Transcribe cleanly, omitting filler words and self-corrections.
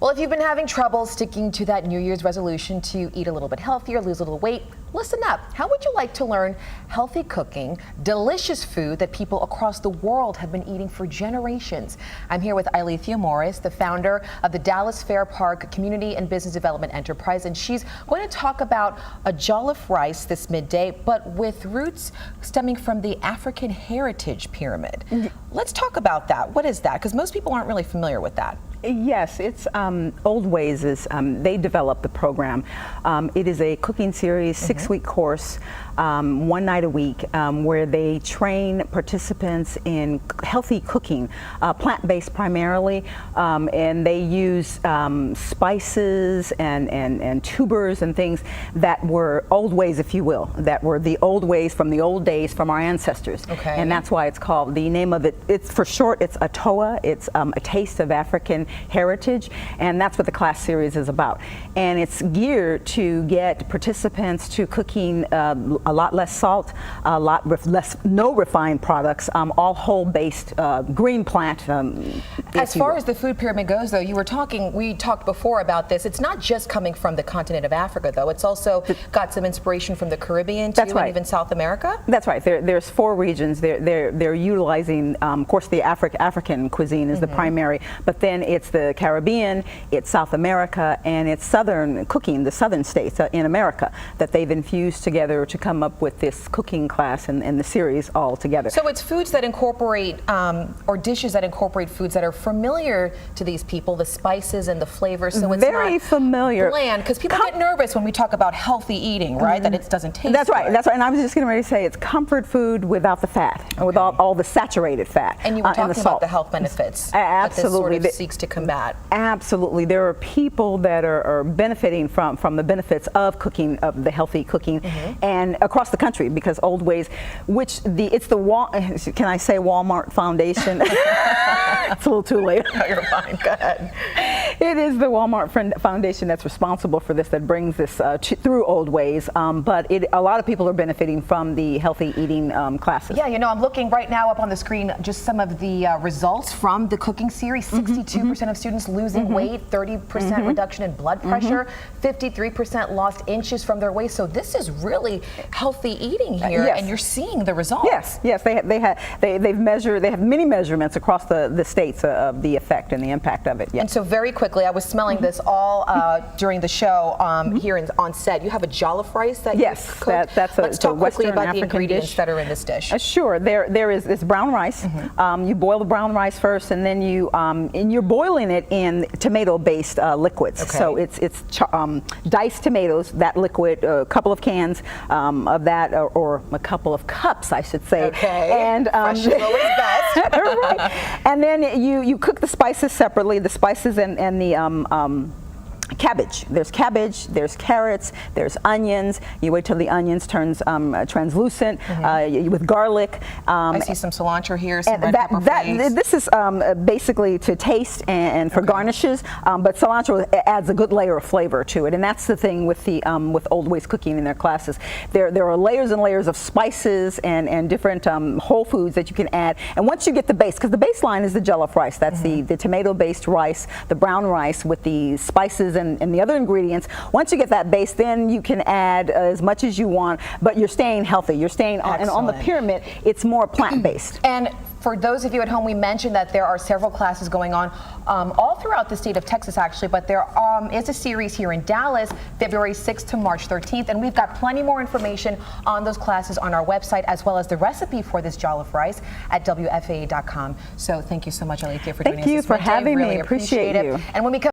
Well, if you've been having trouble sticking to that New Year's resolution to eat a little bit healthier, lose a little weight, listen up. How would you like to learn healthy cooking, delicious food that people across the world have been eating for generations? I'm here with Ilethia Morris, the founder of the Dallas Fair Park Community and Business Development Enterprise, and she's going to talk about a jollof rice this midday, but with roots stemming from the African Heritage Pyramid. Let's talk about that. What is that? Because most people aren't really familiar with that. Yes, it's Old Ways they developed the program. It is a cooking series, 6-week course, 1 night a week, where they train participants in healthy cooking, plant-based primarily, and they use spices and tubers and things that were old ways, if you will, that were the old ways from the old days from our ancestors. Okay. And that's why it's called, the name of it, it's for short, it's ATOA. It's a taste of African heritage, and that's what the class series is about. And it's geared to get participants to cooking a lot less salt, a lot no refined products, all whole-based green plant. As far as the food pyramid goes, though, we talked before about this. It's not just coming from the continent of Africa, though. It's also got some inspiration from the Caribbean, too, and even South America. That's right. There's 4 regions. They're utilizing, of course, the African cuisine is the primary, but then it's the Caribbean, it's South America, and it's Southern cooking, the Southern states in America, that they've infused together to come up with this cooking class and the series all together. So it's foods that incorporate, or dishes that incorporate foods that are familiar to these people, the spices and the flavors. So it's very not familiar, bland, because people get nervous when we talk about healthy eating, right? That it doesn't taste That's right. good. That's right. And I was just getting ready to say it's comfort food without the fat, and without all the saturated fat. And you were talking and the about salt. The health benefits Absolutely. that this sort of seeks to combat. Absolutely. There are people that are benefiting from the benefits of cooking, of the healthy cooking, and across the country, because Old Ways, which it's the can I say Walmart Foundation? It's a little too late. No, you're fine. Go ahead. It is the Walmart Foundation that's responsible for this, that brings this through Old Ways, but a lot of people are benefiting from the healthy eating classes. Yeah, you know, I'm looking right now up on the screen just some of the results from the cooking series. 62% of students losing weight, 30% reduction in blood pressure, 53% lost inches from their waist. So this is really healthy eating here, and you're seeing the results. Yes, they have many measurements across the states of the effect and the impact of it. Yes. And so very quickly, I was smelling this all during the show here on set. You have a jollof rice that you cooked. Let's talk quickly about African the ingredients dish that are in this dish. Sure. There is this brown rice. You boil the brown rice first, and then you're boiling it in tomato-based liquids. Okay. So it's diced tomatoes, that liquid, a couple of cans of that, or a couple of cups, I should say. Okay. And fresh is always best. right. And then you cook the spices separately, the spices and the cabbage. There's cabbage, there's carrots, there's onions. You wait till the onions turns translucent with garlic. I see some cilantro here, some red pepper flakes. This is basically to taste and for garnishes, but cilantro adds a good layer of flavor to it, and that's the thing with the with Old Ways cooking in their classes. There are layers and layers of spices and different whole foods that you can add, and once you get the base, because the baseline is the jollof rice, that's the tomato-based rice, the brown rice with the spices and the other ingredients. Once you get that base, then you can add as much as you want, but you're staying healthy. You're staying on, and on the pyramid, it's more plant-based. And for those of you at home, we mentioned that there are several classes going on all throughout the state of Texas, actually, but there is a series here in Dallas, February 6th to March 13th, and we've got plenty more information on those classes on our website, as well as the recipe for this jollof rice at WFAA.com. So thank you so much, Ilethia, for joining us. Thank you for having me. Appreciate it. And when we come